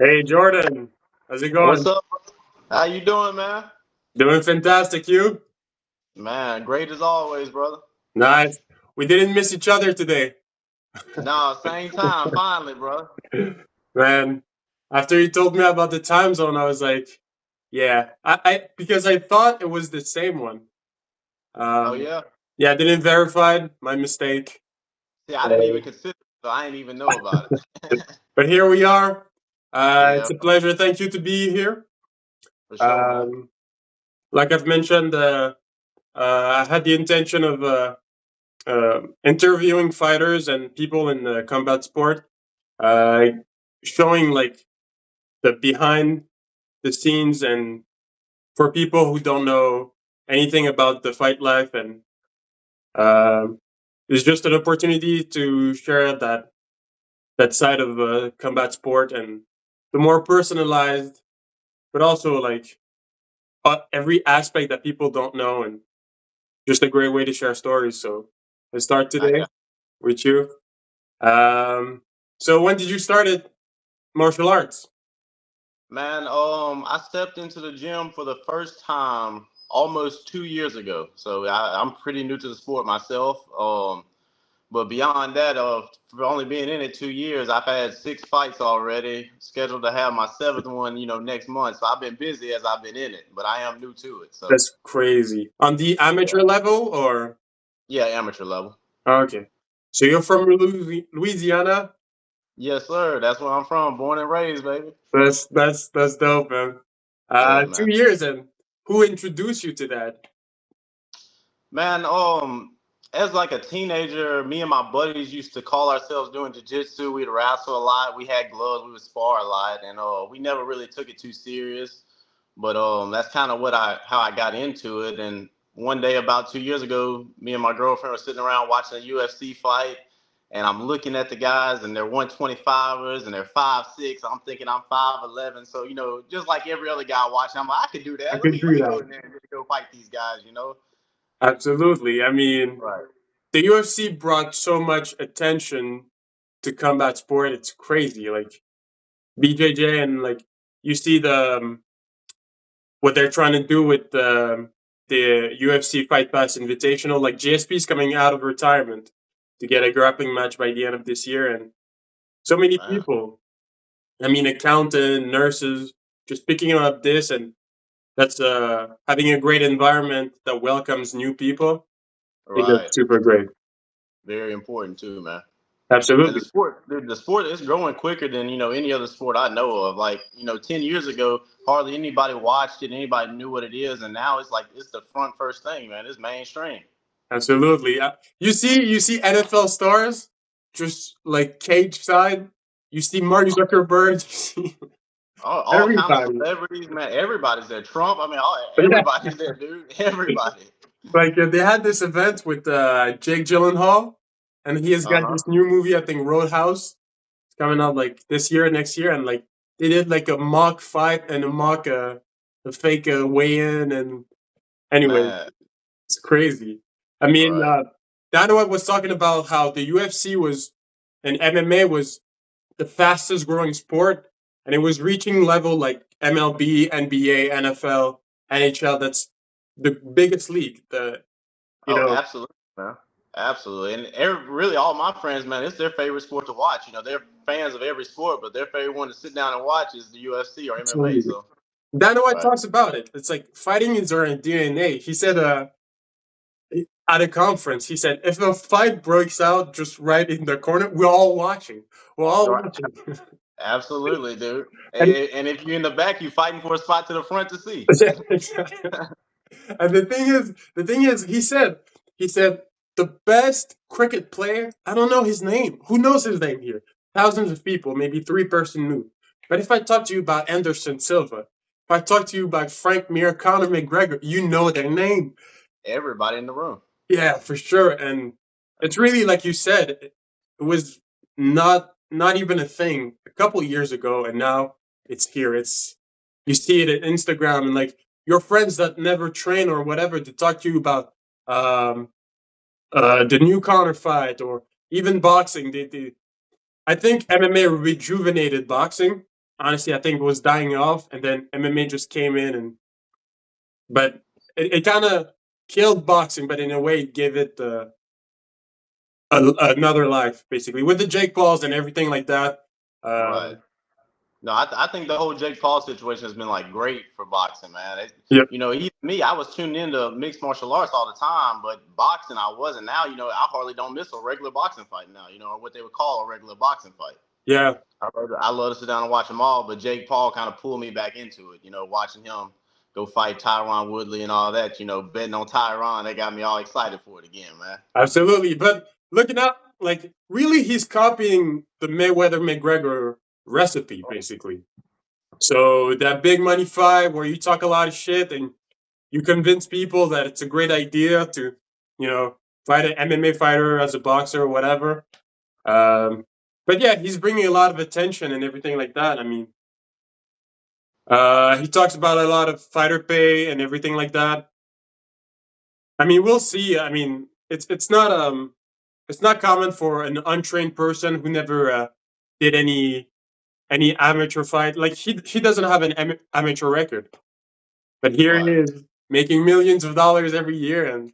Hey Jordan, how's it What's going? up? How you doing, man? Doing fantastic, you? Man, great as always, brother. Nice. We didn't miss each other today. No, same time, finally, brother. Man, after you told me about the time zone, I was like, yeah, I because I thought it was the same one. Oh Um, yeah. yeah, I didn't verify, my mistake. See, I didn't even Uh, consider, so I didn't even know about it. but here we are. Yeah, It's a pleasure. Thank you to be here. for sure, man. Um, like I've mentioned, I had the intention of interviewing fighters and people in the combat sport, uh, showing like the behind the scenes and for people who don't know anything about the fight life, and um it's just an opportunity to share that side of combat sport and the more personalized, but also like every aspect that people don't know, and just a great way to share stories. So I start I today got with you. Um, so when did you start it martial arts? man. I stepped into the gym for the first time almost 2 years ago. So I'm pretty new to the sport myself. But beyond that, for only being in it 2 years, I've had 6 fights already, scheduled to have my seventh one, next month. So I've been busy as I've been in it, but I am new to it. So That's crazy. On the yeah, amateur level, or yeah, amateur level. okay. So you're from Louisiana? Yes, sir. That's where I'm from, born and raised, baby. That's dope, man. Yeah, man. 2 years, and who introduced you to that? Man, as like a teenager, me and my buddies used to call ourselves doing jiu-jitsu. We'd wrestle a lot. We had gloves. We would spar a lot, and we never really took it too serious. But that's kind of what I how I got into it. And one day, about 2 years ago, me and my girlfriend were sitting around watching a UFC fight, and I'm looking at the guys, and they're 125ers, and they're 5'6". I'm thinking I'm 5'11". So just like every other guy watching, I'm like, I could do I that. Let could me let do me go that. in there and just go fight these guys. Absolutely. I mean, Right. the UFC brought so much attention to combat sport. It's crazy. Like BJJ, and like you see what they're trying to do with the UFC Fight Pass Invitational. Like GSP is coming out of retirement to get a grappling match by the end of this year, and so many Man. people. I mean, accountant, nurses, just picking up this, and that's having a great environment that welcomes new people. I think Right. that's super great. Very important too, man. And Absolutely. the sport is growing quicker than any other sport I know of. Like 10 years ago, hardly anybody watched it, anybody knew what it is, and now it's like it's the front first thing, man. It's mainstream. Absolutely. You see NFL stars just like cage side. You see Mark Zuckerberg. You see All kinds of everybody. celebrities, man. Everybody's there. Trump. I mean, But yeah, everybody's there, dude. Everybody. like they had this event with Jake Gyllenhaal, and he has Uh got huh. this new movie, I think Roadhouse. It's coming out like this year, next year, and like they did like a mock fight and a fake weigh-in, and anyway, Man. it's crazy. I mean, Right. Dano was talking about how the UFC was and MMA was the fastest growing sport, and it was reaching level like MLB, NBA, NFL, NHL. That's the biggest league. The you Oh, know absolutely, man. Absolutely. And really, all my friends, man, it's their favorite sport to watch. They're fans of every sport, but their favorite one to sit down and watch is the UFC or MMA. Absolutely. So, Dana White right. talks about it. It's like fighting is our DNA. He said at a conference, he said, if a fight breaks out just right in the corner, we're all watching. We're all Right. watching. Absolutely, dude. and, And if you're in the back, you're fighting for a spot to the front to see. and the thing is, he said, the best cricket player, I don't know his name. Who knows his name here? Thousands of people, maybe three-person knew. But if I talk to you about Anderson Silva, if I talk to you about Frank Mir, Conor McGregor, you know their name. Everybody in the room. Yeah, for sure. And it's really like you said, it was not even a thing a couple years ago, and now it's here. It's you see it at Instagram, and like your friends that never train or whatever to talk to you about um, the new Conor fight or even boxing. I think MMA rejuvenated boxing. honestly, I think it was dying off, and then MMA just came in, but it kind of killed boxing, but in a way, it gave it another life, basically, with the Jake Pauls and everything like that. Right. No, I think the whole Jake Paul situation has been like great for boxing, man. Yep. You know, even me, I was tuned into mixed martial arts all the time, but boxing I wasn't. Now, you know, I hardly don't miss a regular boxing fight now. You know, or what they would call a regular boxing fight. Yeah. I love to sit down and watch them all, but Jake Paul kind of pulled me back into it. You know, watching him go fight Tyron Woodley and all that. You know, betting on Tyron, that got me all excited for it again, man. Absolutely. But looking at, like, really, he's copying the Mayweather McGregor recipe, basically. So that big money fight where you talk a lot of shit and you convince people that it's a great idea to, fight an MMA fighter as a boxer or whatever. But yeah, he's bringing a lot of attention and everything like that. I mean, he talks about a lot of fighter pay and everything like that. I mean, we'll see. I mean, it's not common for an untrained person who never did any amateur fight. Like he doesn't have an amateur record, but here he is making millions of dollars every year, and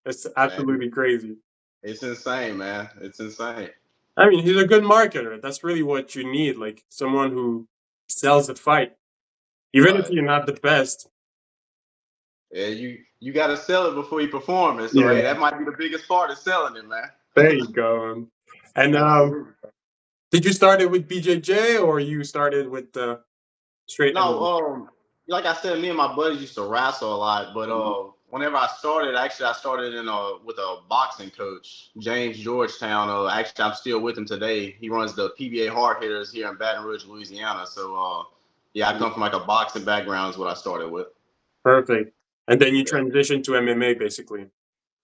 it's absolutely crazy. It's insane, man. It's insane. I mean, he's a good marketer. That's really what you need, like someone who sells the fight, even if you're not the best. Yeah, you got to sell it before you perform it. So hey, that might be the biggest part of selling it, man. There you go. And did you start it with BJJ or you started with straight? No, like I said, me and my buddies used to wrestle a lot, but whenever I started in with a boxing coach, James Georgetown. Actually, I'm still with him today. He runs the PBA Hard Hitters here in Baton Rouge, Louisiana. So yeah, I come from like a boxing background is what I started with. Perfect. And then you transitioned to MMA, basically.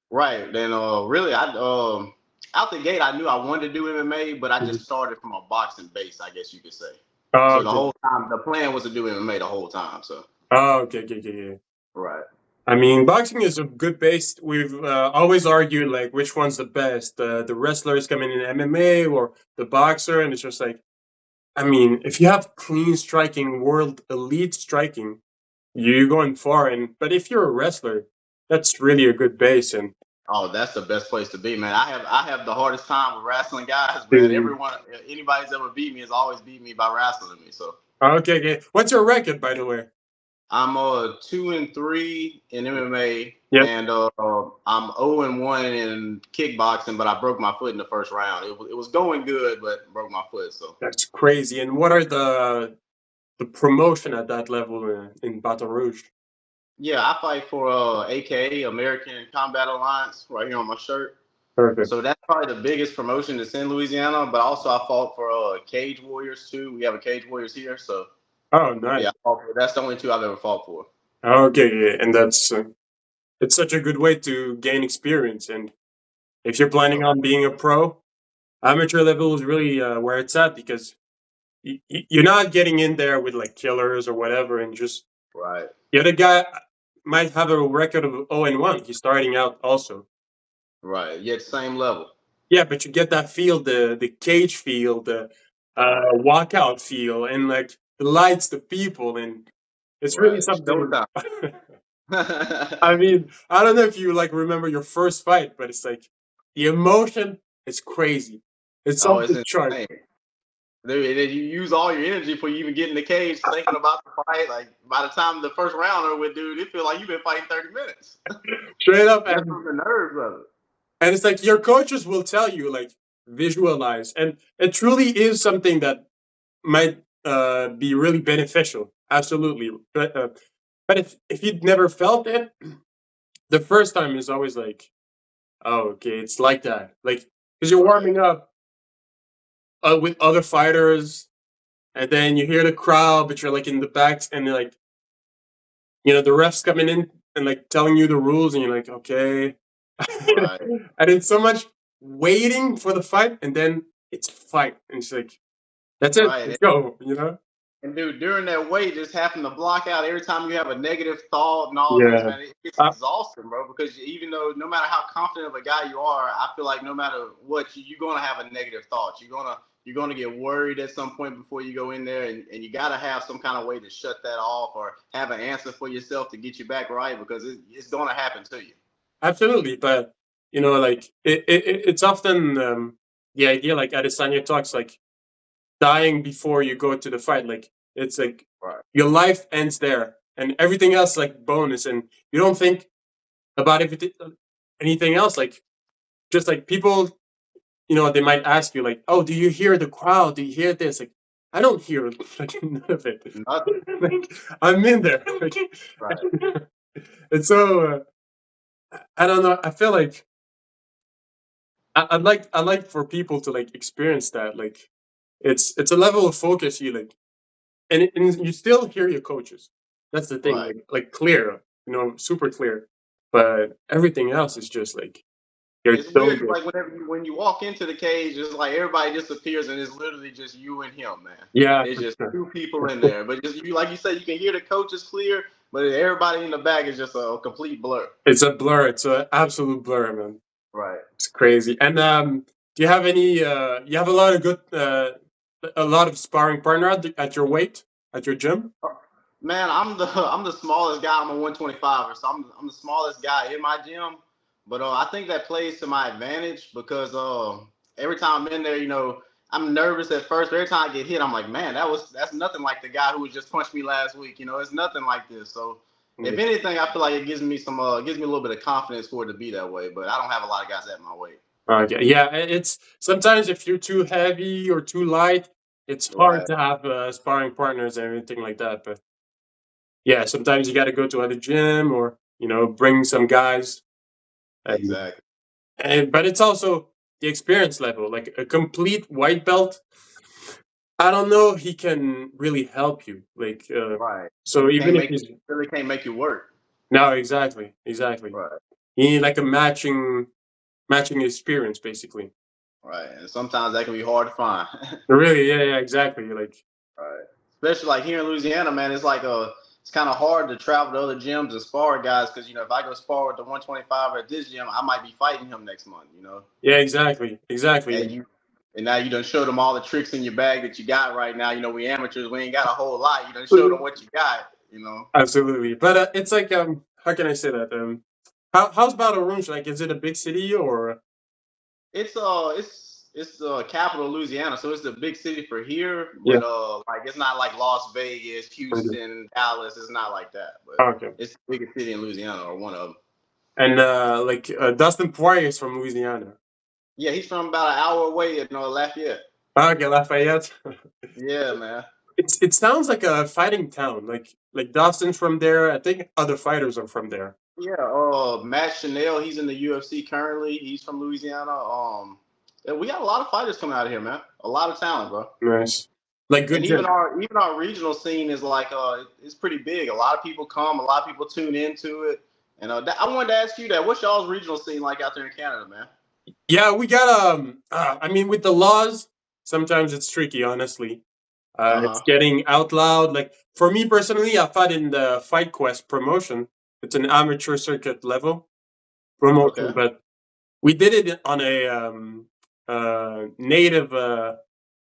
Right. Then really, out the gate, I knew I wanted to do MMA, but I just started from a boxing base, I guess you could say. So the whole time, the plan was to do MMA the whole time. So. Oh, okay. Right. I mean, boxing is a good base. We've always argued like which one's the best, the wrestlers coming in MMA or the boxer, and it's just like, I mean, if you have clean striking, world elite striking, you're going far. But if you're a wrestler, that's really a good base. And oh, that's the best place to be, man. I have the hardest time with wrestling guys, man. Anybody's ever beat me has always beat me by wrestling me. So okay. What's your record, by the way? I'm 2-3 in MMA, and I'm 0-1 in kickboxing. But I broke my foot in the first round. It was going good, but broke my foot. So that's crazy. And what are the promotion at that level in Baton Rouge? Yeah, I fight for AKA, American Combat Alliance, right here on my shirt. Perfect. So that's probably the biggest promotion that's in Louisiana. But also I fought for Cage Warriors too. We have a Cage Warriors here, so. Oh, nice. Yeah, that's the only two I've ever fought for. Okay, and that's it's such a good way to gain experience. And if you're planning on being a pro, amateur level is really where it's at, because you're not getting in there with like killers or whatever, and just the other guy might have a record of 0-1. He's starting out also. Right, yet same level. Yeah, but you get that feel, the cage feel, the walkout feel, and like the lights, the people, and it's really something. I mean, I don't know if you like remember your first fight, but it's like the emotion is crazy. It's something insane. Dude, you use all your energy before you even get in the cage thinking about the fight. Like by the time the first round over with, dude, it feels like you've been fighting 30 minutes. Straight up, and the nerves of it. And it's like your coaches will tell you, like, visualize, and it truly is something that might be really beneficial. Absolutely, but if you'd never felt it, the first time is always like, oh, okay, it's like that, like because you're warming up with other fighters, and then you hear the crowd, but you're like in the back, and like, the refs coming in and like telling you the rules, and you're like, okay, and it's so much waiting for the fight, and then it's fight, and it's like, that's it, let's go, And dude, during that wait, just having to block out every time you have a negative thought and all this, man, it's exhausting, bro. Because even though no matter how confident of a guy you are, I feel like no matter what, you're gonna have a negative thought. You're you're going to get worried at some point before you go in there, and you got to have some kind of way to shut that off or have an answer for yourself to get you back right, because it's going to happen to you. Absolutely, but like it's often the idea, like Adesanya talks, like dying before you go to the fight. Like it's like Right. your life ends there, and everything else like bonus, and you don't think about anything else. Like just like people, they might ask you like, "Oh, do you hear the crowd? Do you hear this?" Like I don't hear like none of it. Nothing. Like I'm in there. Like, Right. it's so. I don't know. I feel like I'd like for people to like experience that. Like it's a level of focus you like, and you still hear your coaches. That's the thing. Right. Like clear, super clear. But everything else is just like you're It's so weird. good. Like when you walk into the cage, it's like everybody disappears, and it's literally just you and him, man. Yeah, It's for just sure. two people in there, but just you, like you said, you can hear the coaches clear, but everybody in the back is just a complete blur. It's a blur. It's an absolute blur, man. Right. It's crazy. And do you have any? You have a lot of good, a lot of sparring partner at your weight at your gym. Man, I'm the smallest guy. I'm a 125er, so I'm the smallest guy in my gym. But I think that plays to my advantage because every time I'm in there, I'm nervous at first. But every time I get hit, I'm like, man, that's nothing like the guy who just punched me last week. It's nothing like this. So if anything, I feel like it gives me a little bit of confidence for it to be that way. But I don't have a lot of guys at my weight. Okay. Yeah, it's sometimes if you're too heavy or too light, it's hard Right. to have sparring partners and everything like that. But yeah, sometimes you got to go to other gym or bring some guys. And, Exactly. but it's also the experience level. Like a complete white belt, I don't know if he can really help you. Like Right. so even if he's Really can't make you work. no, exactly. Right. You need like a matching experience, basically. Right. And sometimes that can be hard to find. Really, yeah, exactly. Like, Right. Especially like here in Louisiana, man, it's kind of hard to travel to other gyms and spar guys because if I go spar with the 125 at this gym, I might be fighting him next month. yeah, exactly. And now you done showed them all the tricks in your bag that you got right now. We amateurs, we ain't got a whole lot. You done showed them what you got. Absolutely. But it's like how can I say that? How's Baton Rouge? Like, is it a big city or? It's the capital of Louisiana, so it's a big city for here. Yeah. But like it's not like Las Vegas, Houston, Dallas. It's not like that. But Okay. it's the biggest city in Louisiana, or one of them. And Dustin Poirier is from Louisiana. Yeah, he's from about an hour away in Lafayette. Okay, Lafayette. Yeah, man. It sounds like a fighting town. Like Dustin's from there. I think other fighters are from there. Yeah, Matt Chanel, he's in the UFC currently. He's from Louisiana. We got a lot of fighters coming out of here, man. A lot of talent, bro. Nice. Like good. And even our regional scene is like it's pretty big. A lot of people come. A lot of people tune into it. And I wanted to ask you that. What's y'all's regional scene like out there in Canada, man? Yeah, we got I mean, with the laws, sometimes it's tricky. Honestly, it's getting out loud. Like for me personally, I fought in the Fight Quest promotion. It's an amateur circuit level promotion, but we did it on a native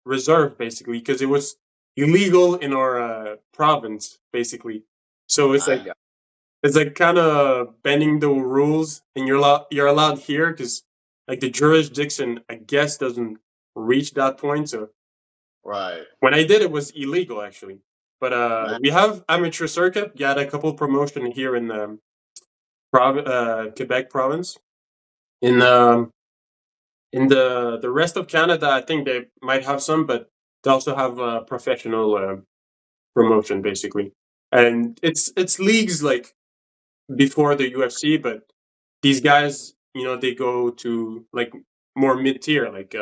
reserve, basically, because it was illegal in our province, basically. So it's like kind of bending the rules, and you're allowed here because like the jurisdiction, I guess, doesn't reach that point. So right when I did, it was illegal actually. But we have amateur circuit. Got a couple promotion here in Quebec province. In the rest of Canada, I think they might have some, but they also have a professional promotion basically, and it's leagues like before the UFC, but these guys, they go to like more mid tier, like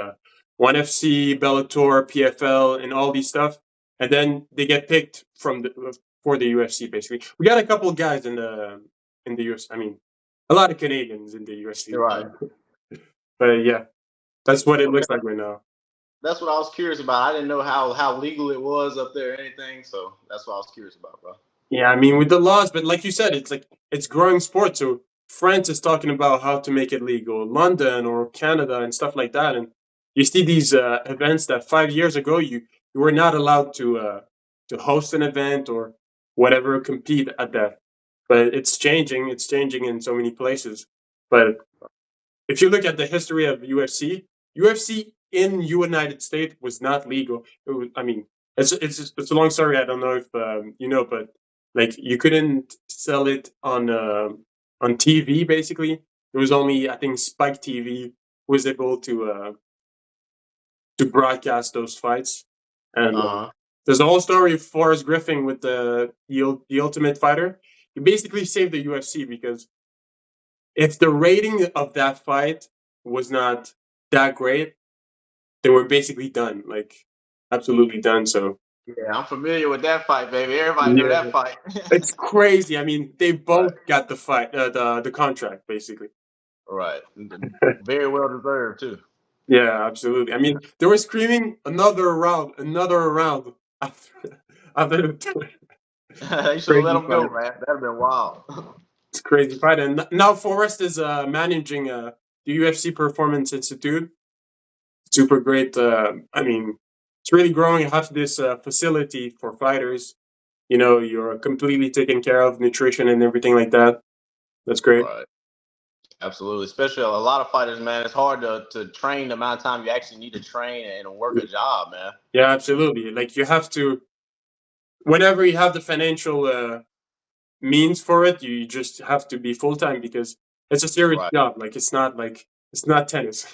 ONE FC, Bellator, PFL, and all these stuff, and then they get picked for the UFC. Basically, we got a couple of guys in the UFC. I mean, a lot of Canadians in the UFC. Right. But yeah, that's what it looks like right now. That's what I was curious about. I didn't know how legal it was up there or anything, so that's what I was curious about, bro. Yeah, I mean, with the laws, but like you said, it's growing sport. So France is talking about how to make it legal, London or Canada and stuff like that. And You see these events that 5 years ago you were not allowed to host an event or whatever, compete at that. But it's changing. It's changing in so many places. But if you look at the history of UFC in United States was not legal. I mean, it's a long story. I don't know if you know, but like you couldn't sell it on TV. Basically, it was only, I think, Spike TV was able to broadcast those fights. And there's the whole story of Forrest Griffin with the Ultimate Fighter. He basically saved the UFC because if the rating of that fight was not that great, they were basically done, like absolutely done. So Yeah, I'm familiar with that fight, baby. Everybody know that fight. it's crazy. I mean, they both got the fight, the contract, basically. Right. Very well deserved too. Yeah, absolutely. I mean, they were screaming another round after the You should have let them go, man. That'd have been wild. It's a crazy fight. And now Forrest is managing the UFC Performance Institute. Super great. I mean, it's really growing. Have this facility for fighters. You know, you're completely taken care of, nutrition and everything like that. That's great. Right. Absolutely. Especially a lot of fighters, man. It's hard to train the amount of time you actually need to train and work a job, man. Yeah, absolutely. Like you have to, whenever you have the financial means for it, you just have to be full time because it's a serious job. Like it's not tennis.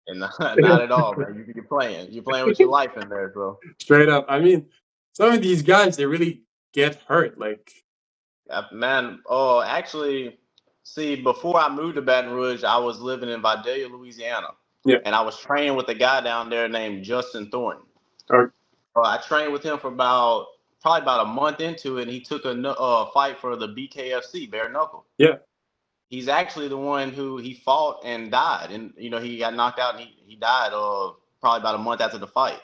And not at all, man. You're playing. You're playing with your life in there, bro. Straight up. I mean, some of these guys, they really get hurt. Like, man. Oh, actually, see, before I moved to Baton Rouge, I was living in Vidalia, Louisiana. Yeah. And I was training with a guy down there named Justin Thornton. Right. I trained with him for probably about a month into it, and he took a fight for the BKFC, bare knuckle. Yeah. He's actually the one who he fought and died, and he got knocked out and he died probably about a month after the fight.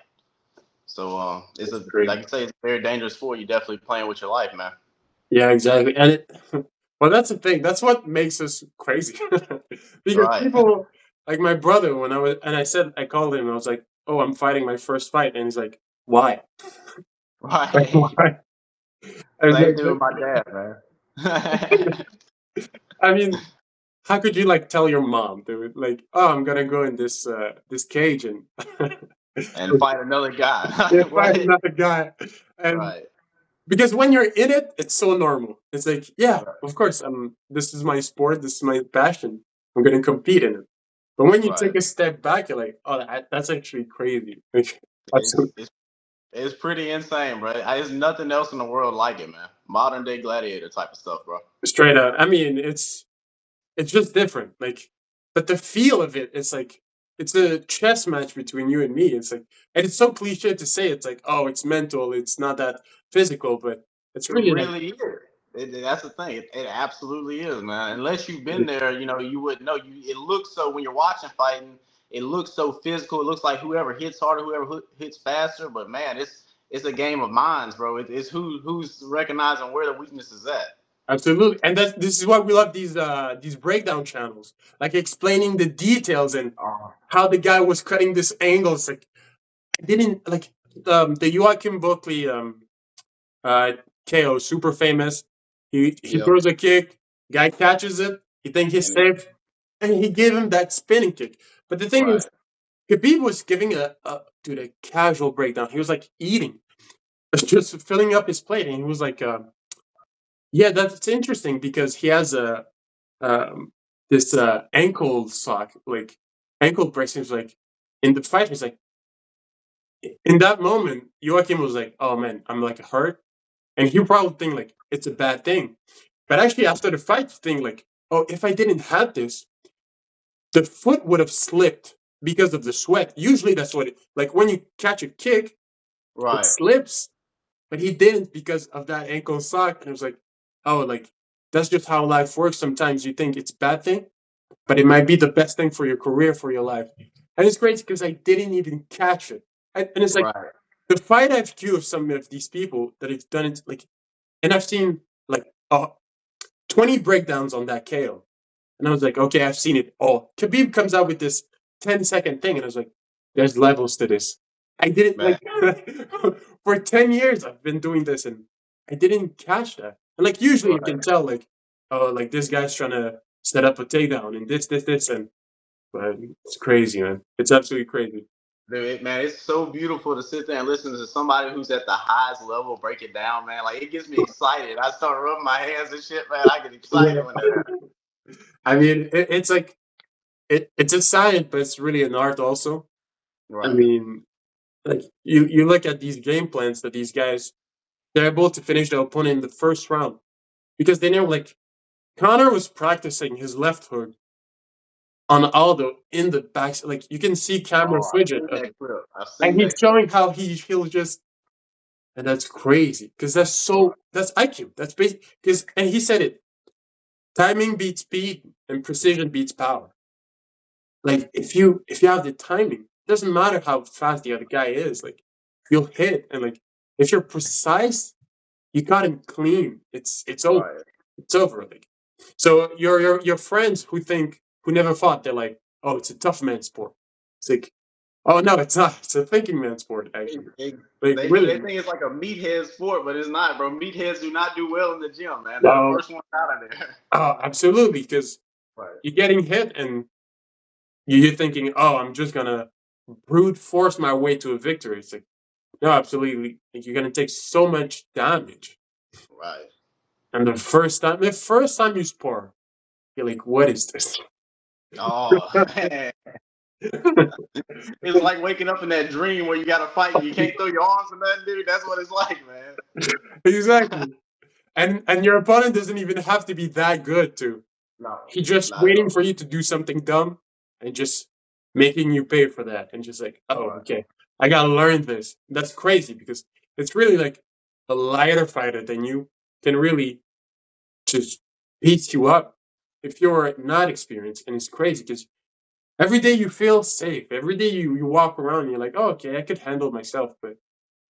So it's like you say, it's a very dangerous sport. You're definitely playing with your life, man. Yeah, exactly. And well, that's the thing. That's what makes us crazy. Because people like my brother, I called him. I was like, "Oh, I'm fighting my first fight," and he's like, "Why?" Right. Like, why? Same thing with my dad, man. I mean, how could you like tell your mom, dude? Like, oh, I'm gonna go in this cage and fight another guy. Fight another guy. And because when you're in it, it's so normal. It's like, yeah, of course, this is my sport, this is my passion. I'm gonna compete in it. But when you take a step back, you're like, oh, that's actually crazy. It's pretty insane, bro. There's nothing else in the world like it, man. Modern day gladiator type of stuff, bro. Straight up. I mean, it's just different. Like, but the feel of it, it's like it's a chess match between you and me. It's like, and it's so cliche to say. It's like, oh, it's mental. It's not that physical, but it's really. It really is. That's the thing. It absolutely is, man. Unless you've been there, you wouldn't know. It looks so when you're watching fighting. It looks so physical. It looks like whoever hits harder, whoever hits faster. But man, it's a game of minds, bro. It's who's recognizing where the weakness is at. Absolutely, and this is why we love these breakdown channels, like explaining the details and how the guy was cutting this angle. It's like I didn't like the Joachim Buckley KO, super famous. He throws a kick, guy catches it, he thinks he's safe, and he gave him that spinning kick. But the thing is, Khabib was giving a casual breakdown. He was like eating, just filling up his plate, and he was like. Yeah, that's interesting because he has this ankle sock, like ankle brace. He's like in the fight. He's like in that moment, Joachim was like, "Oh man, I'm like hurt," and he probably think like it's a bad thing. But actually, after the fight, think like, "Oh, if I didn't have this, the foot would have slipped because of the sweat." Usually, that's what like when you catch a kick, it slips, but he didn't because of that ankle sock, and it was like. Oh, like that's just how life works. Sometimes you think it's a bad thing, but it might be the best thing for your career, for your life. And it's crazy because I didn't even catch it. And it's like the fight IQ of some of these people that have done it, like, and I've seen like 20 breakdowns on that KO. And I was like, okay, I've seen it all. Khabib comes out with this 10-second thing, and I was like, there's levels to this. I didn't Man. for 10 years I've been doing this and I didn't catch that. And like usually you Right. can tell like, oh, like this guy's trying to set up a takedown and this and but it's crazy, man. It's absolutely crazy. Dude, man, it's so beautiful to sit there and listen to somebody who's at the highest level break it down, man. Like it gets me excited. I start rubbing my hands and shit, man. I get excited when that happens. I mean, it's like it's a science, but it's really an art also. I Right. mean, like you look at these game plans that these guys they're able to finish their opponent in the first round because they know like Connor was practicing his left hook on Aldo in the back. Like you can see camera Oh, I've footage seen of that it, clip. I've and seen he's that clip. showing how he'll just and that's crazy because that's IQ. That's basic because and he said it. Timing beats speed and precision beats power. Like if you have the timing, it doesn't matter how fast the other guy is. Like you'll hit and like if you're precise, you got him clean. It's over. Right. It's over. Like so your friends who never fought, they're like, oh, it's a tough man sport. It's like, oh no, it's not. It's a thinking man sport actually. Like They do. They really. think it's like a meathead sport, but it's not, bro. Meatheads do not do well in the gym, man. They're the Well, first one out of there. absolutely, because Right. you're getting hit and you're thinking, oh, I'm just gonna brute force my way to a victory. It's like, no, absolutely. Like, you're gonna take so much damage. Right. And the first time you spar, you're like, what is this? Oh, man. It's like waking up in that dream where you got to fight and you can't throw your arms or nothing, dude. That's what it's like, man. Exactly. And your opponent doesn't even have to be that good to. No, He's just not at waiting all. for you to do something dumb and just making you pay for that. And just like, oh, Right. okay, I gotta learn this. That's crazy because it's really like a lighter fighter than you can really just beat you up if you're not experienced. And it's crazy because every day you feel safe. Every day you walk around and you're like, oh, okay, I could handle myself. But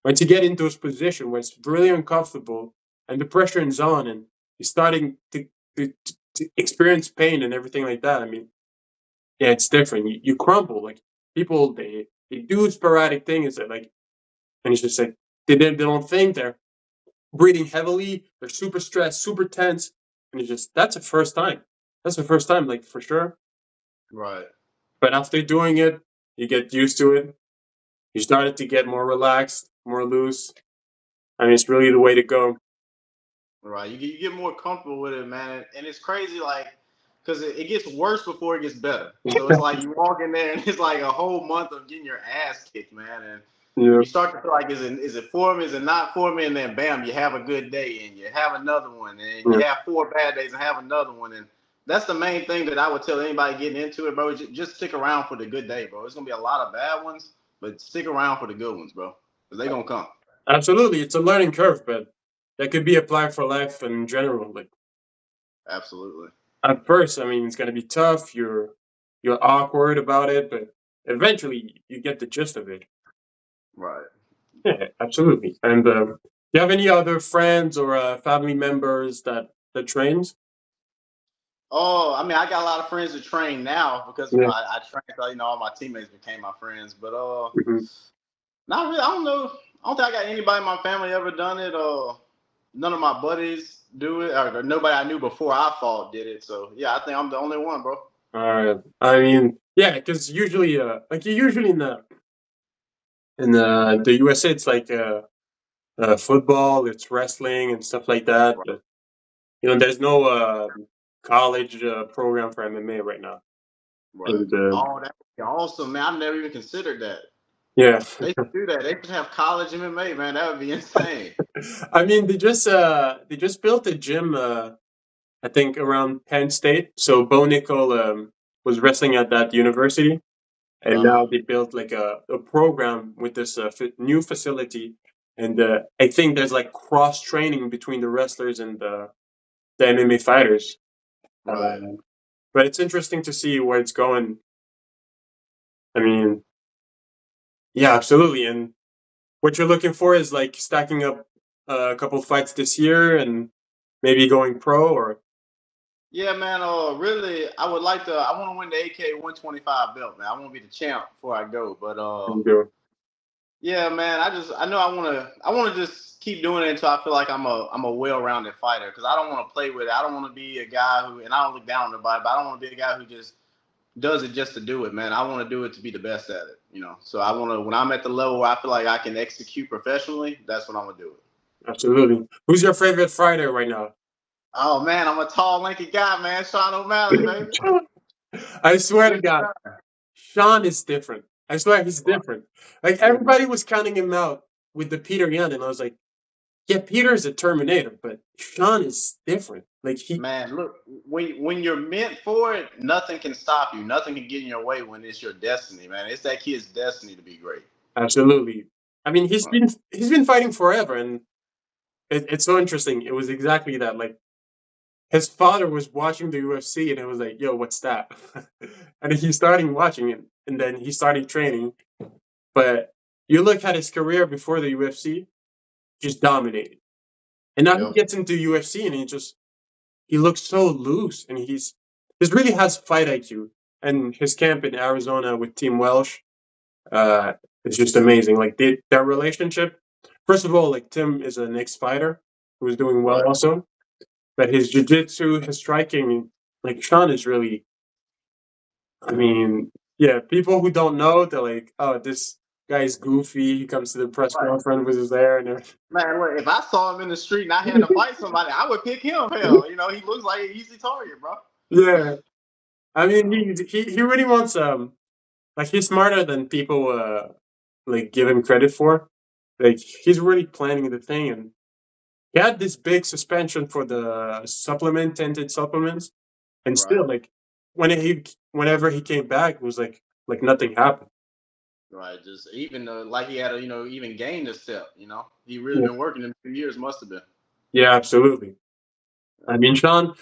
once you get into this position where it's really uncomfortable and the pressure is on and you're starting to experience pain and everything like that, I mean, yeah, it's different. You crumble. Like people, they do sporadic things that like, and it's just like they don't think they're breathing heavily. They're super stressed, super tense, and it's just that's the first time. That's the first time, like for sure. Right. But after doing it, you get used to it. You started to get more relaxed, more loose. I mean, it's really the way to go. Right. You get more comfortable with it, man. And it's crazy, like, because it gets worse before it gets better. So it's like you walk in there and it's like a whole month of getting your ass kicked, man. And Yeah, you start to feel like, is it for me? Is it not for me? And then bam, you have a good day and you have another one. And yeah, you have 4 bad days and have another one. And that's the main thing that I would tell anybody getting into it, bro. Just stick around for the good day, bro. It's going to be a lot of bad ones, but stick around for the good ones, bro. Because they're going to come. absolutely. It's a learning curve, but that could be applied for life in general. Like Absolutely. at first, I mean, it's gonna be tough. You're awkward about it, but eventually you get the gist of it. Right. Yeah, absolutely. And do you have any other friends or family members that trains? Oh, I mean, I got a lot of friends that train now because Yeah. I train. So all my teammates became my friends. But Mhm. not really. I don't know. I don't think I got anybody in my family ever done it. None of my buddies do it, or nobody I knew before I fought did it. So yeah, I think I'm the only one, bro. All right. I mean, yeah, because usually, like you usually in the USA, it's like football, it's wrestling and stuff like that. Right. But there's no college program for MMA right now. Right. And Oh, that's awesome, man. I've never even considered that. yeah, They should do that. They should have college MMA, man. That would be insane. I mean, they just built a gym. I think around Penn State. So Bo Nickel was wrestling at that university, and Uh huh. now they built like a program with this new facility. And I think there's like cross training between the wrestlers and the MMA fighters. Right. But it's interesting to see where it's going. I mean, yeah, absolutely. And what you're looking for is like stacking up a couple fights this year and maybe going pro, or Yeah, man. Really, I would like to. I want to win the AK 125 belt, man. I want to be the champ before I go. But And go. yeah, man. I know I want to just keep doing it until I feel like I'm a well-rounded fighter. Because I don't want to play with it. I don't want to be a guy who, and I don't look down on nobody, but I don't want to be a guy who just does it just to do it, man. I want to do it to be the best at it, you know. So I want to when I'm at the level where I feel like I can execute professionally, that's when I'm gonna do it. Absolutely. Who's your favorite fighter right now? Oh man, I'm a tall, lanky guy, man. Sean O'Malley, baby. I swear to Big God, guy. Sean is different. I swear he's different. Like Yeah, everybody was counting him out with the Peter Yan, and I was like, yeah, Peter's a Terminator, but Sean is different. Like he man, look, when you're meant for it, nothing can stop you. Nothing can get in your way when it's your destiny, man. It's that kid's destiny to be great. absolutely. I mean, Right. he's been fighting forever, and it's so interesting. It was exactly that. Like his father was watching the UFC, and it was like, "Yo, what's that?" And he started watching it, and then he started training. But you look at his career before the UFC, just dominated. And now he Yep. gets into UFC, and he looks so loose, and he's really has fight IQ. And his camp in Arizona with Team Welsh, uh, is just amazing. Like their relationship. First of all, like Tim is an ex-fighter who's doing well Right. also, but his jiu-jitsu, his striking, like Sean is really. I mean, yeah, people who don't know, they're like, oh, this guy's goofy. He comes to the press Right. conference with his hair and everything. Man, look, if I saw him in the street and I had to fight somebody, I would pick him. Hell, you know, he looks like an easy target, bro. Yeah, I mean, Um, he really wants like he's smarter than people like give him credit for. Like he's really planning the thing, and he had this big suspension for the tinted supplements, and right. still like whenever he came back, it was like nothing happened. Right, just even like he had a even gained a step. He really Yeah, been working in 2 years. Must have been. yeah, absolutely. I mean, Sean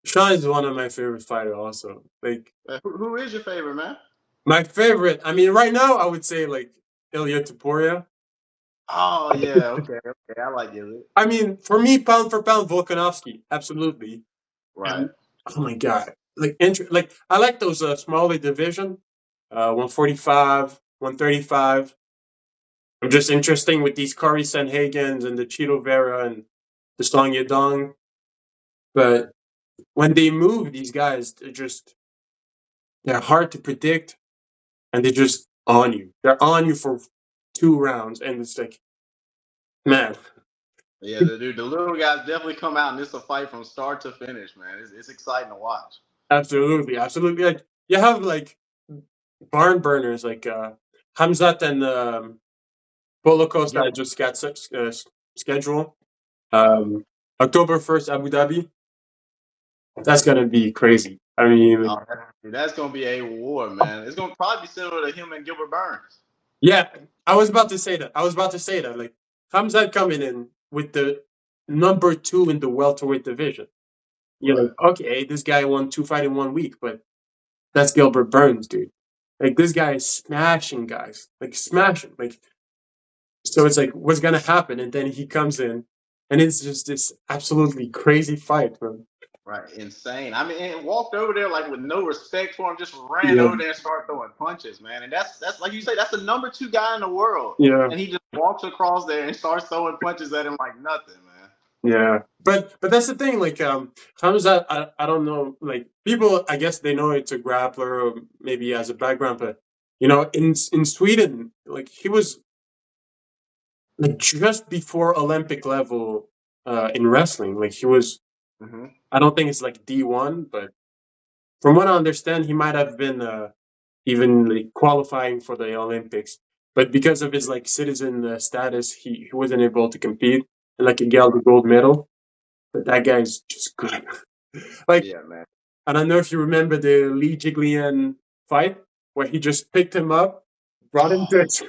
is one of my favorite fighters. Also, like Who is your favorite, man? my favorite. I mean, right now I would say like Ilya Taporia. Oh yeah, okay, I like it. I mean, for me, pound for pound, Volkanovski, absolutely. Right. And oh my god, like I like those smaller division, 145, 135. I'm just interesting with these Corey Sanhagens and the Cheeto Vera and the Song Yadong. But when they move, these guys, they're hard to predict, and they're just on you. They're on you for 2 rounds, and it's like, man, Yeah, the little guys definitely come out, and it's a fight from start to finish, man. It's exciting to watch. absolutely, absolutely. Like you have like barn burners like Hamzat and Holocaust Gil- that just got scheduled. Right. Um, October 1st, Abu Dhabi. That's gonna be crazy. I mean, Oh, that's gonna be a war, man. It's gonna probably be similar to him and Gilbert Burns. yeah, I was about to say that. I was about to say that. Like Hamzat coming in with the number 2 in the welterweight division. You're Right. like, okay, this guy won 2 fights in 1 week, but that's Gilbert Burns, dude. Like this guy is smashing guys, like smashing. Like so, it's like what's gonna happen, and then he comes in, and it's just this absolutely crazy fight, man. Right, insane. I mean, and walked over there like with no respect for him, just ran Yeah, over there and started throwing punches, man. And that's like you say, that's the number 2 guy in the world, yeah. and he just walks across there and starts throwing punches at him like nothing, man. Yeah, but that's the thing. Like, Hamza, I don't know. Like, people, I guess they know it's a grappler, or maybe as a background. But in Sweden, like he was like just before Olympic level in wrestling. Like he was. Hmm. I don't think it's like D1, but from what I understand, he might have been even like qualifying for the Olympics. But because of his like citizen status, he wasn't able to compete. And like he got the gold medal. But that guy's just good. Like, Yeah, man. I don't know if you remember the Lee Jiglian fight where he just picked him up, brought him to his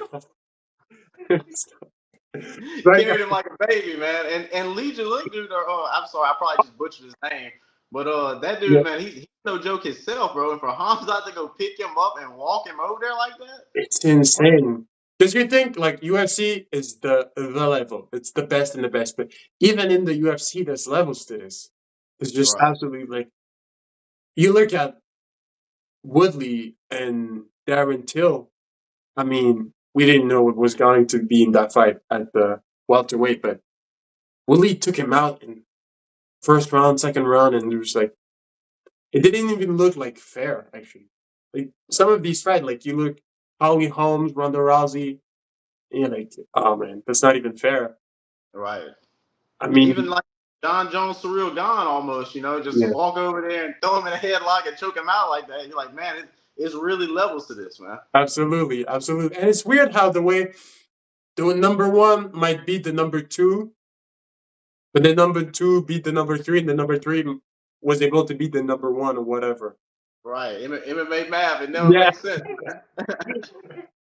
like, Carried him like a baby, man. And Legion look dude, I'm sorry, I probably just butchered his name. But that yeah, dude, man, he's no joke himself, bro. And for Hamzat to go pick him up and walk him over there like that, it's insane. Because you think like UFC is the level, it's the best and the best, but even in the UFC, there's levels to this. It's just right? absolutely like. you look at Woodley and Darren Till. I mean, we didn't know what was going to be in that fight at the welterweight, but Woodley took him out in first round, second round, and it was like it didn't even look like fair actually. Like some of these fights, like you look Holly Holmes, Ronda Rousey, and you're like, oh man, that's not even fair. Right. I mean, Even like John Jones, Surreal Gone almost, just yeah, walk over there and throw him in a headlock and choke him out like that. You're like, man, it's really levels to this, man. absolutely, absolutely. And it's weird how the way the number one might beat the number two, but the number two beat the number three, and the number three was able to beat the number one or whatever. Right. MMA math, it never Yeah, makes sense.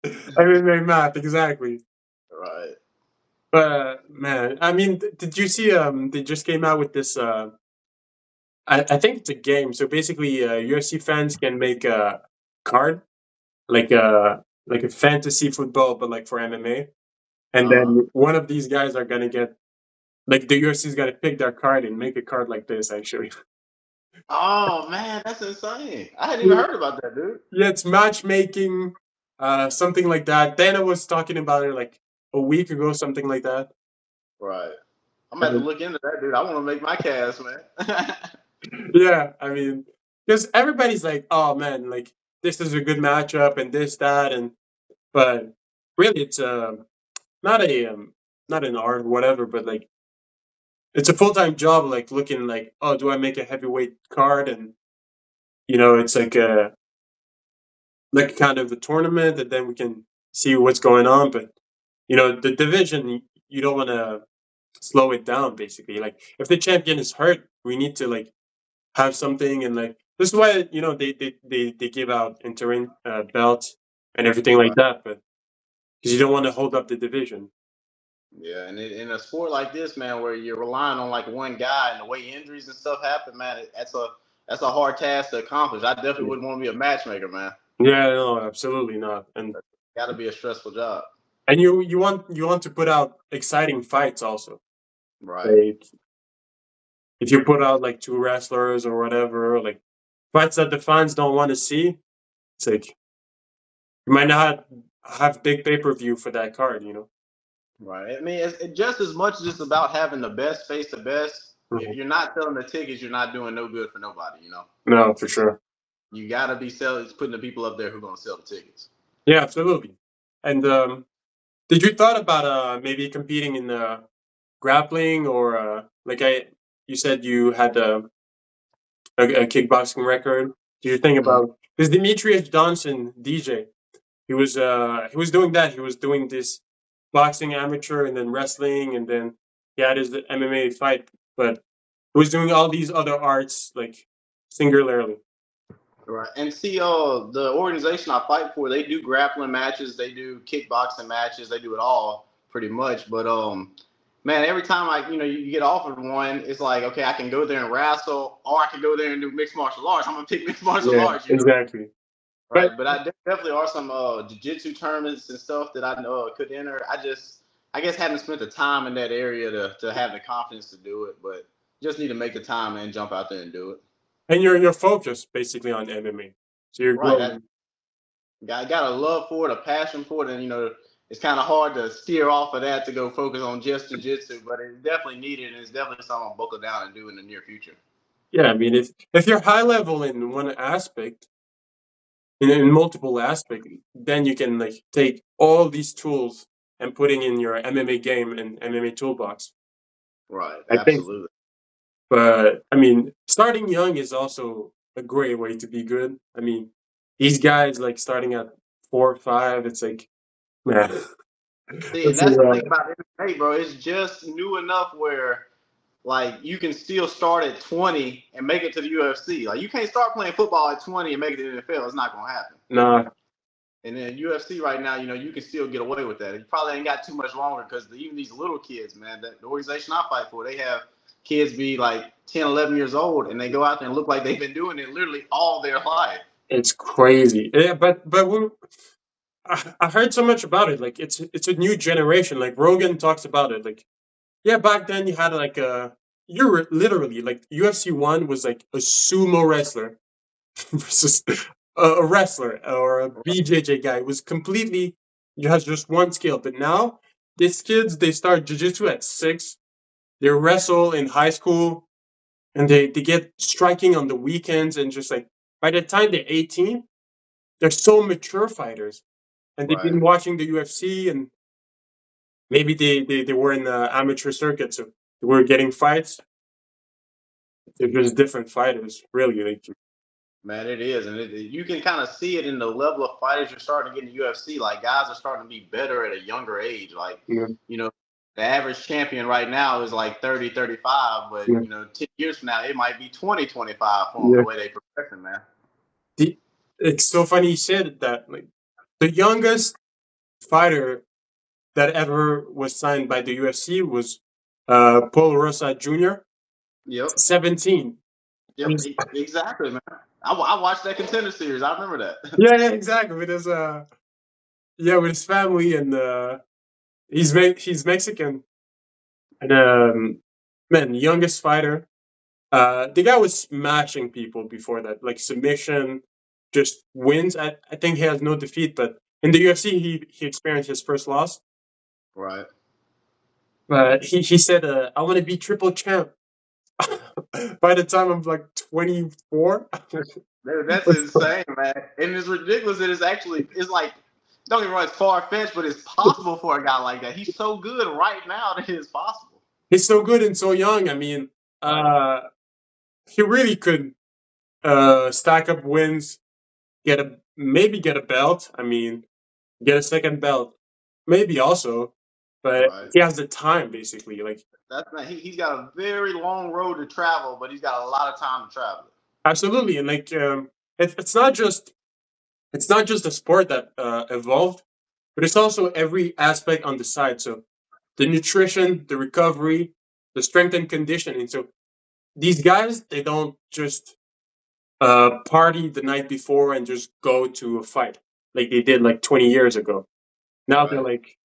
MMA math, exactly. Right. But man, I mean, did you see? They just came out with this. I think it's a game. So basically, UFC fans can make a card like a fantasy football, but like for MMA. And Uh-huh. then one of these guys are gonna get like the UFC is gonna pick their card and make a card like this. Actually, Oh man, that's insane. I hadn't even heard about that, dude. yeah, it's matchmaking, something like that. Dana was talking about it like a week ago, something like that. Right. I'm gonna have to And look into that, dude. I want to make my cast, man. yeah, I mean, because everybody's like, oh man, like this is a good matchup and this that and but really it's not a not an art whatever, but like it's a full time job. Like looking like, oh, do I make a heavyweight card and it's like kind of a tournament, and then we can see what's going on. But the division, you don't want to slow it down. Basically, like if the champion is hurt, we need to like have something, and like this is why they give out interim belts and everything like Right. that. But because you don't want to hold up the division. Yeah, and in a sport like this, man, where you're relying on like one guy and the way injuries and stuff happen, man, that's a hard task to accomplish. I definitely wouldn't want to be a matchmaker, man. Yeah, no, absolutely not. Got to be a stressful job. And you want to put out exciting fights also. Right. Like if you put out like two wrestlers or whatever, like fights that the fans don't want to see, it's like you might not have big pay per view for that card. Right. I mean, it's just as much just about having the best face to best. If Mhm. you're not selling the tickets, you're not doing no good for nobody. No, for sure. You got to be selling, putting the people up there who are going to sell the tickets. Yeah, absolutely. And did you thought about maybe competing in grappling or you said you had a kickboxing record? Did you think Mhm. about because Demetrius Johnson DJ he was doing that. He was doing this boxing amateur and then wrestling and then he had his MMA fight, but he was doing all these other arts like singularly. Right. And see, the organization I fight for, they do grappling matches, they do kickboxing matches, they do it all pretty much. But man, every time you get offered one, it's like, okay, I can go there and wrestle, or I can go there and do mixed martial arts. I'm gonna pick mixed martial Yeah, arts. exactly. But Right. But I definitely are some jiu-jitsu tournaments and stuff that I know could enter. I guess, haven't spent the time in that area to have the confidence to do it, but just need to make the time and jump out there and do it. and you're focused basically on MMA, so you're Right. I growing. got a love for it, a passion for it, and it's kind of hard to steer off of that to go focus on just jiu-jitsu, but it's definitely needed, and it's definitely something I'll buckle down and do in the near future. Yeah, I mean if you're high level in one aspect, in multiple aspects, then you can like take all these tools and putting in your MMA game and MMA toolbox. Right. I think, Absolutely. but I mean, starting young is also a great way to be good. I mean, these guys like starting at 4 or 5, it's like, man, See, and that's that's the thing about MMA, bro. It's just new enough where like you can still start at 20 and make it to the UFC. Like you can't start playing football at 20 and make it to the NFL. It's not gonna happen. nah, And then UFC right now, you can still get away with that. You probably ain't got too much longer because even these little kids, man, the organization I fight for, they have kids be like 10, 11 years old, and they go out there and look like they've been doing it literally all their life. it's crazy. Yeah, but I heard so much about it. Like it's a new generation. Like Rogan talks about it. Like yeah, back then you had like you were literally like UFC one was like a sumo wrestler. versus a wrestler or a BJJ guy who was completely has just one skill. But now these kids they start jiu-jitsu at 6. They wrestle in high school and they get striking on the weekends and just like by the time they're 18, they're so mature fighters and they've Right. been watching the UFC and maybe they were in the amateur circuit, so they were getting fights. They're just different fighters, really. Like, Man, it is, and you can kind of see it in the level of fighters you're starting to get in the UFC. Like guys are starting to be better at a younger age. Like yeah, you know, the average champion right now is like 30, 35, but yeah, 10 years from now it might be 20, 25 for them yeah. the way they progressing, man. It's so funny you said that. Like the youngest fighter that ever was signed by the UFC was Paul Rosa Jr. Yep, 17. I mean, exactly, man. I watched that Contender Series. I remember that. yeah, exactly. With his with his family and he's Mexican and man, youngest fighter. The guy was smashing people before that, like submission, just wins. I think he has no defeat, but in the UFC he experienced his first loss. Right. But he said, "I want to be triple champ." By the time I'm like 24, Dude, that's insane, man. And it's ridiculous that it's like, don't get me wrong, it's far fetched, but it's possible for a guy like that. He's so good right now that it's possible. he's so good and so young. I mean, uh, he really could stack up wins, maybe get a belt. I mean, get a second belt, maybe also, but Right. he has the time basically. Like That's not, he's got a very long road to travel, but he's got a lot of time to travel. absolutely, and like it's not just a sport that evolved, but it's also every aspect on the side. So the nutrition, the recovery, the strength and conditioning. So these guys, they don't just party the night before and just go to a fight like they did like 20 years ago. Now they're Right. like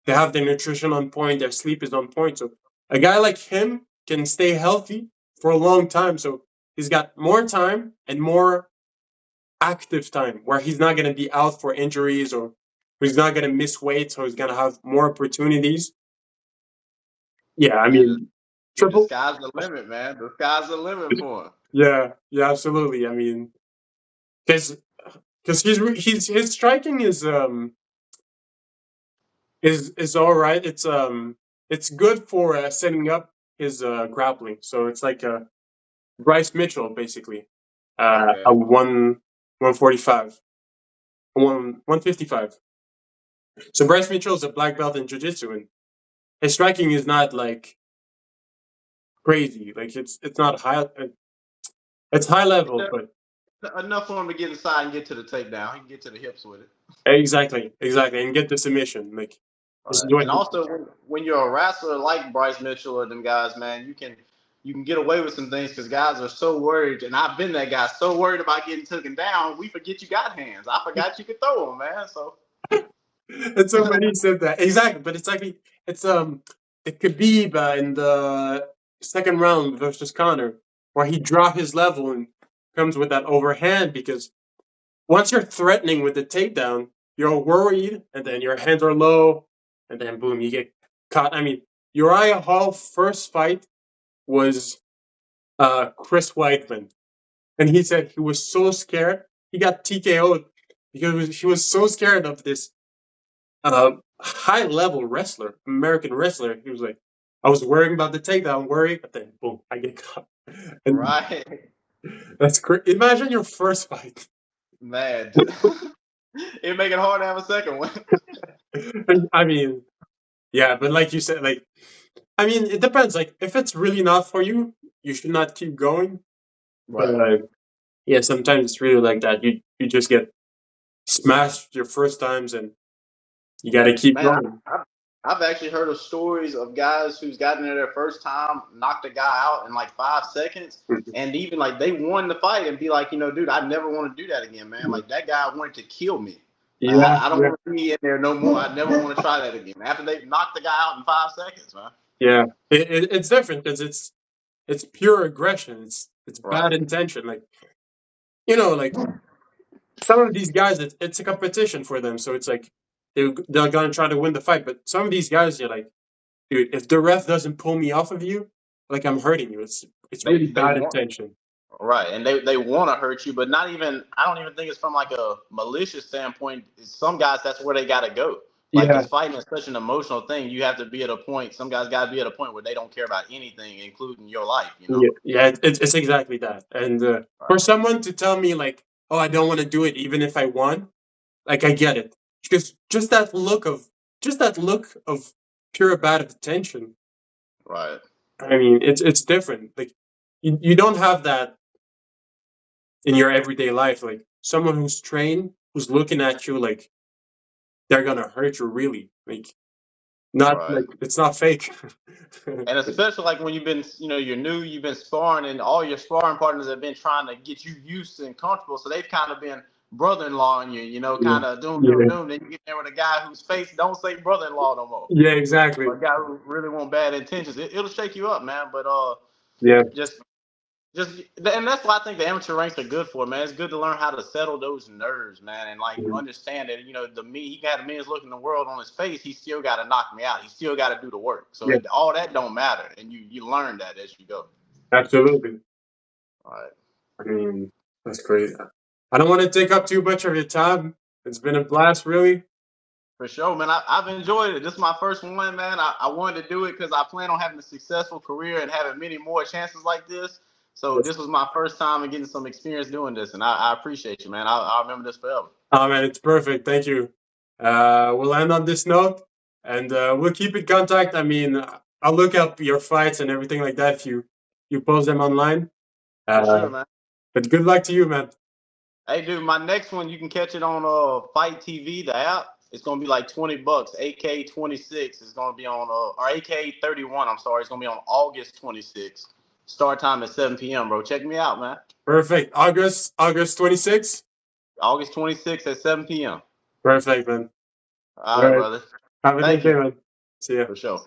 they have their nutrition on point, their sleep is on point. So a guy like him can stay healthy for a long time. So he's got more time and more active time where he's not going to be out for injuries or he's not going to miss weight. So he's going to have more opportunities. Yeah, I Man, mean, the triple. sky's the limit, man. The sky's the limit for him. Yeah, yeah, absolutely. I mean, because his striking is all right. It's good for setting up his grappling. So it's like Bryce Mitchell basically. Okay. A 145, 155. So Bryce Mitchell is a black belt in jiu-jitsu and his striking is not like crazy. Like it's not high. It's high level, but Enough for him to get inside and get to the takedown. He can get to the hips with it. exactly, and get the submission. Like this is Right. what And also, when you're a wrestler like Bryce Mitchell or them guys, man, you can get away with some things because guys are so worried, and I've been that guy, so worried about getting taken down. We forget you got hands. I forgot you could throw them, man. So it's so funny you said that. Exactly, but it's like it's the Khabib in the second round versus Connor, where he dropped his level and comes with that overhand because once you're threatening with the takedown, you're worried, and then your hands are low, and then boom, you get caught. I mean, Uriah Hall's first fight was Chris Weidman, and he said he was so scared he got TKO'd because he was so scared of this high level wrestler, American wrestler. He was like, I was worrying about the takedown, worried, but then boom, I get caught. And right, that's crazy. Imagine your first fight. man, it make it hard to have a second one. I mean, yeah, but like you said, like I mean, it depends. Like if it's really not for you, you should not keep going. But Right. yeah, sometimes it's really like that. You just get smashed your first times, and you got to keep Man, going. I've actually heard of stories of guys who's gotten there their first time, knocked a guy out in like 5 seconds, and even like they won the fight and be like, dude, I never want to do that again, man. Like that guy wanted to kill me. Yeah, I don't yeah, want to be in there no more. I never want to try that again. After they knocked the guy out in 5 seconds, man. yeah. It's different because it's pure aggression. It's bad Right. intention. Like like some of these guys, it's a competition for them. So it's like they're gonna try to win the fight. But some of these guys, you're like, dude, if the ref doesn't pull me off of you, like I'm hurting you. It's really They bad want intention. right, and they want to hurt you, but not even. I don't even think it's from like a malicious standpoint. Some guys, that's where they got to go. Like, Yeah, because fighting is such an emotional thing. You have to be at a point. Some guys got to be at a point where they don't care about anything, including your life. yeah. It's exactly that. And Right. for someone to tell me like, oh, I don't want to do it, even if I won, like I get it, because just that look of pure bad attention. Right. I mean, it's different. Like you don't have that in your everyday life. Like someone who's trained, who's looking at you like they're gonna hurt you really. Like not Right. like it's not fake. And especially like when you've been, you're new, you've been sparring, and all your sparring partners have been trying to get you used and comfortable. So they've kind of been brother-in-law in you, Yeah, kind of doom, doom, yeah, doom. Then you get there with a guy whose face don't say brother-in-law no more, yeah, exactly. or a guy who really want bad intentions. It'll shake you up, man. But Yeah, just just and that's why I think the amateur ranks are good for, man. It's good to learn how to settle those nerves, man, and like yeah, understand that he got the meanest look in the world on his face. He still got to knock me out. He still got to do the work. So yeah, all that don't matter, and you learn that as you go. absolutely. All right, I mean, that's crazy. I don't want to take up too much of your time. It's been a blast, really. for sure, man. I've enjoyed it. This is my first one, man. I wanted to do it because I plan on having a successful career and having many more chances like this. So Yes. this was my first time and getting some experience doing this, and I appreciate you, man. I'll remember this forever. Oh man, it's perfect. Thank you. We'll end on this note, and we'll keep in contact. I mean, I'll look up your fights and everything like that if you post them online. For Uh, sure, man. but good luck to you, man. Hey, dude, my next one you can catch it on Fight TV, the app. It's gonna be like $20. AK 26 is gonna be on or AK 31. I'm sorry, it's gonna be on August 26th. Start time at 7 p.m. Bro, check me out, man. Perfect. August 26th. August 26th at 7 p.m. Perfect, man. All All right, right. brother. Have a nice Thank day, you man. See ya. for sure.